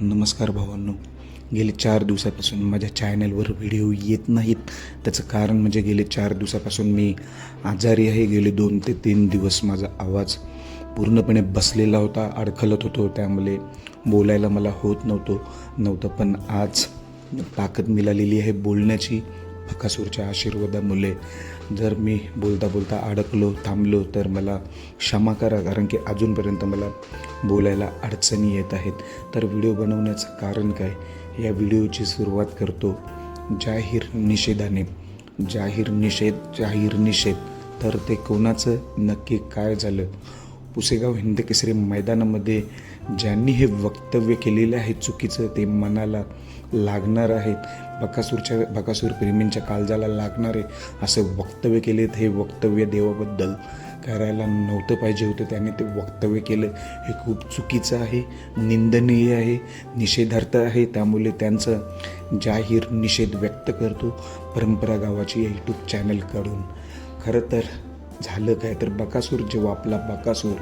नमस्कार भावांनो. गेले 4 दिवसापासून माझ्या चॅनलवर व्हिडिओ येत नाहीत. त्याचं कारण म्हणजे गेले 4 दिवसापासून मी आजारी आहे. गेले 2 ते 3 दिवस माझा आवाज पूर्णपणे बसलेला होता, अडखळत होतो. त्यामुळे बोलायला मला होत नव्हतं. पण आज ताकद मिळालेली आहे बोलण्याची बकासूरच्या आशीर्वादामुळे. जर मी बोलता अडकलो, थांबलो तर मला क्षमा करा, कारण की अजूनपर्यंत मला बोलायला अडचणी येत आहेत. तर व्हिडिओ बनवण्याचं कारण काय, या व्हिडिओची सुरुवात करतो जाहीर निषेधाने. जाहीर निषेध. तर ते कोणाचं, नक्की काय झालं? पुसेगाव हिंदकेसरी मैदानामध्ये ज्यांनी हे वक्तव्य केलेलं आहे चुकीचं, ते मनाला लागणार आहेत. बकासूर प्रेमींच्या काळजाला लागणारे असं वक्तव्य केलेत. हे वक्तव्य देवाबद्दल करायला नव्हतं पाहिजे होतं. त्याने ते वक्तव्य केलं, हे खूप चुकीचं आहे, निंदनीय आहे, निषेधार्थ आहे. त्यामुळे त्यांचं जाहीर निषेध व्यक्त करतो परंपरा गावाची यूट्यूब चॅनलकडून. खरं तर झालं काय, तर जेव्हा आपला बकासूर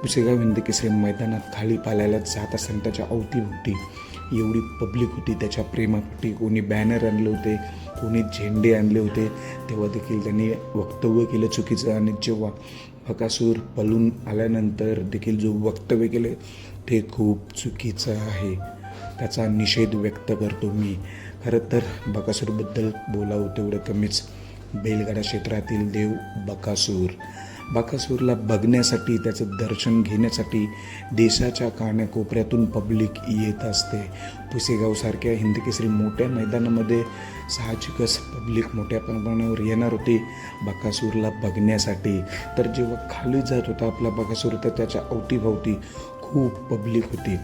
पुसेगाव हिंदकेसरी मैदानात थाळी पालायला जात असताना त्याच्या अवतीभोवती एवढी पब्लिक होती. त्याच्या प्रेमापोटी कोणी बॅनर आणले होते, कोणी झेंडे आणले होते. तेव्हा देखील त्यांनी वक्तव्य केलं चुकीचं. आणि जेव्हा बकासूर पळून आल्यानंतर देखील जो वक्तव्य केलं ते खूप चुकीचं आहे. त्याचा निषेध व्यक्त करतो मी. खरं तर बकासूरबद्दल बोलावं तेवढं कमीच. बैलगाडा क्षेत्रातील देव बकासूरला बघण्यासाठी, त्याचं दर्शन घेण्यासाठी देशाच्या कानाकोपऱ्यातून पब्लिक येत असते. पुसेगावसारख्या हिंदकेसरी मोठ्या मैदानामध्ये साहजिकच पब्लिक मोठ्या प्रमाणावर येणार होती बकासूरला बघण्यासाठी. तर जेव्हा खाली जात होता आपला बकासूर, तर त्याच्या अवतीभोवती खूप पब्लिक होती.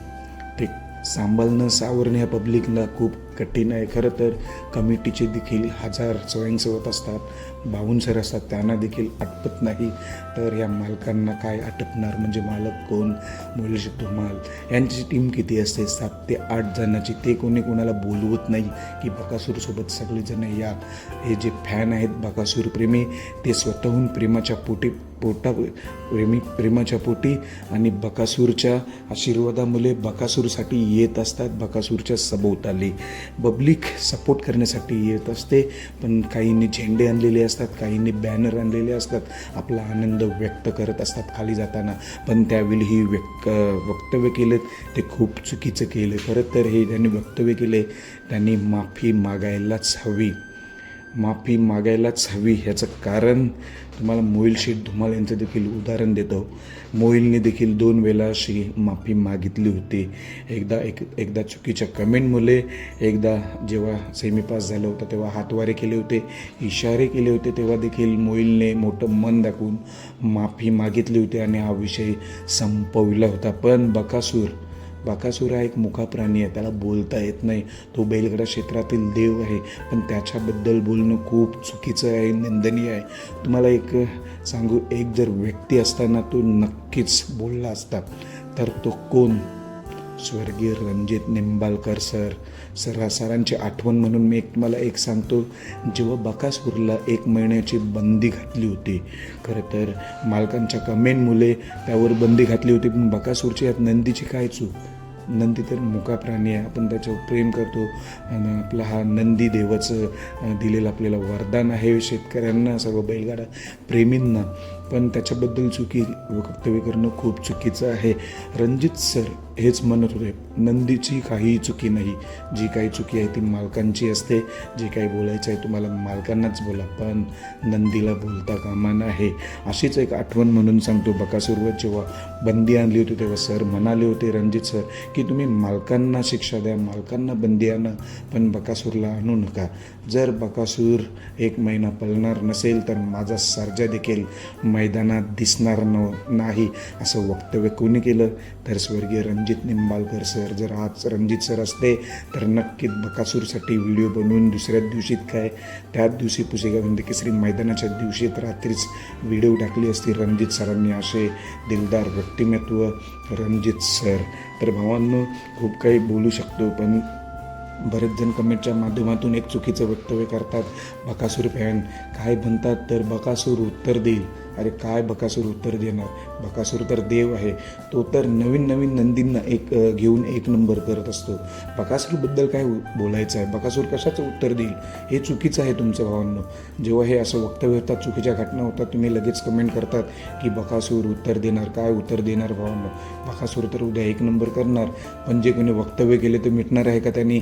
ते सांभाळणं, सावरणं ह्या पब्लिकला खूप कठीण आहे. खरं तर कमिटीचे देखील 1000 स्वयंसेवक असतात, बाउन्सर असतात, त्यांना देखील आटपत नाही. तर या मालकांना काय आटपणार? म्हणजे मालक कोण? मुळशी धुमाल यांची टीम किती असते? 7 ते 8 जणांची. ते कोणाला बोलवत नाही की बकासूरसोबत सगळेजण या. हे जे फॅन आहेत बकासूर प्रेमी, ते स्वतःहून प्रेमाच्या पोटी आणि बकासूरच्या आशीर्वादामुळे बकासूरसाठी येत असतात. बकासूरच्या सभोवताली पब्लिक सपोर्ट करण्यासाठी येत असते. पण काहींनी झेंडे आणलेले असतात, काहींनी बॅनर आणलेले असतात, आपला आनंद व्यक्त करत असतात खाली जाताना. पण त्यावेळी ही वक्तव्य केलं ते खूप चुकीचं केलं. खरं तर हे ज्यांनी वक्तव्य केले त्यांनी माफी मागायलाच हवी. ह्याचं कारण तुम्हाला मोहिल शेठ धुमाल यांचं देखील उदाहरण देतो. मोहिलने देखील 2 वेळा अशी माफी मागितली होती. एकदा चुकीच्या कमेंटमुळे, एकदा जेव्हा सेमी पास झालं होतं तेव्हा हातवारे केले होते, इशारे केले होते, तेव्हा देखील मोहिलने मोठं मन दाखवून माफी मागितली होती आणि हा विषय संपविला होता. पण बकासूर हा एक मुका प्राणी आहे, त्याला बोलता येत नाही. तो बैलगाडा क्षेत्रातील देव आहे, पण त्याच्याबद्दल बोलणं खूप चुकीचं आहे, निंदनीय आहे. तुम्हाला एक सांगू, एक जर व्यक्ती असताना तो नक्कीच बोलला असता, तर तो कोण? स्वर्गीय रणजित निंबाळकर सरांची आठवण म्हणून मी तुम्हाला एक सांगतो. जेव्हा बकासूरला 1 महिन्याची बंदी घातली होती, खरं तर मालकांच्या कमेंटमुळे त्यावर बंदी घातली होती. पण बकासूरची यात नंदीची काय चूक? नंदी तर मुका प्राणी आहे, आपण त्याच्यावर प्रेम करतो. आणि आपला हा नंदी देवाचं दिलेलं आपल्याला वरदान आहे शेतकऱ्यांना, सर्व बैलगाडा प्रेमींना. पण त्याच्याबद्दल वक्तव्य करणं खूप चुकीचं आहे. रणजित सर हेच म्हणत होते, नंदीची काहीही चुकी नाही, जी काही चुकी आहे ती मालकांची असते. जे काही बोलायचं आहे तुम्हाला मालकांनाच बोला, पण नंदीला बोलता कामा नये. अशीच एक आठवण म्हणून सांगतो, बकासूरवर जेव्हा बंदी आणली होती तेव्हा सर म्हणाले होते, रणजित सर, की तुम्ही मालकांना शिक्षा द्या, मालकांना बंदी आणा, पण बकासूरला आणू नका. जर बकासूर 1 महिना पळणार नसेल तर माझा सर्जा देखील मैदानात दिसणार नाही, असं वक्तव्य कोणी केलं? तर स्वर्गीय रणजित निंबाळकर सर. जर आज रणजित सर असते तर नक्कीच बकासूरसाठी व्हिडिओ बनवून दुसऱ्या दिवशीत काय, त्याच दिवशी पुसेगाव हिंदकेसरी मैदानाच्या दिवशीत रात्रीच व्हिडिओ टाकली असती रणजित सरांनी. असे दिलदार व्यक्तिमत्व रणजित सर. तर भावांनो, खूप काही बोलू शकतो, पण बरेच जण कमेंटच्या माध्यमातून एक चुकीचं वक्तव्य करतात. बकासूर फॅन काय म्हणतात, तर बकासूर उत्तर देईल. अरे काय बकासूर उत्तर देणार? बकासूर तर देव आहे, तो तर नवीन नवीन नंदींना घेऊन एक नंबर करत असतो. बकासूरबद्दल काय बोलायचं आहे, बकासूर कशाचं उत्तर देईल, हे चुकीचं आहे तुमचं भावांनो. जेव्हा हे असं वक्तव्य होतात, चुकीच्या घटना होतात, तुम्ही लगेच कमेंट करतात की बकासूर उत्तर देणार. काय उत्तर देणार भावांनो? बकासूर तर उद्या एक नंबर करणार, पण जे कोणी वक्तव्य केले ते मिटणार आहे का त्यांनी?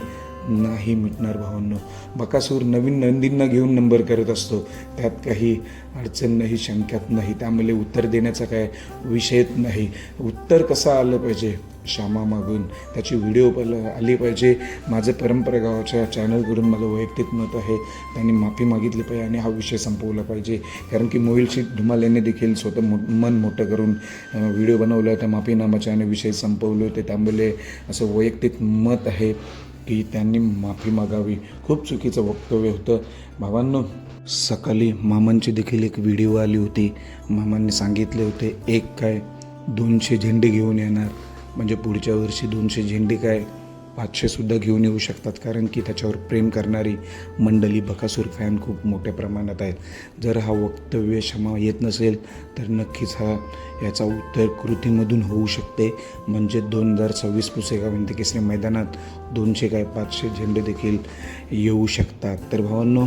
नाही मिटणार भावांनो. बकासूर नवीन नंदींना घेऊन नंबर करत असतो, त्यात काही अडचण नाही, शंकात नाही. त्यामुळे उत्तर देण्याचा काय विषयच नाही. उत्तर कसं आलं पाहिजे, क्षमा मागून त्याची व्हिडिओ आली पाहिजे. माझं परंपरा गावाच्या चॅनलकडून माझं वैयक्तिक मत आहे, त्यांनी माफी मागितली पाहिजे आणि हा विषय संपवला पाहिजे. कारण की मोहिल शेठ धुमाल यांनी देखील स्वतः मन मोठं करून व्हिडिओ बनवला होता माफीनामाचा आणि विषय संपवले होते. त्यामुळे असं वैयक्तिक मत आहे की त्यांनी माफी मागावी. खूप चुकीचं वक्तव्य होतं भावांनो. सकाळी मामांची देखील एक व्हिडिओ आली होती. मामांनी सांगितले होते एक काय 200 झेंडे घेऊन येणार, म्हणजे पुढच्या वर्षी 200 झेंडे काय 500सुद्धा घेऊन येऊ शकतात. कारण की त्याच्यावर प्रेम करणारी मंडळी बकासूर फॅन खूप मोठ्या प्रमाणात आहेत. जर हा वक्तव्य क्षमा येत नसेल तर नक्कीच याचा उत्तर कृतीमधून होऊ शकते. म्हणजे 2026 पुसेगाव हिंद केसरी मैदानात 200 काय 500 झेंडे देखील येऊ शकतात. तर भावांनो,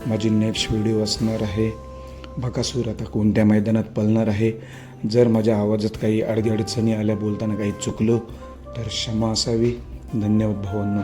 माझी नेक्स्ट व्हिडिओ असणार आहे बकासूर आता कोणत्या मैदानात पळणार आहे. जर माझ्या आवाजात काही अडचणी आल्या, बोलताना काही चुकलो तर क्षमा असावी. धन्यवाद भावांनो.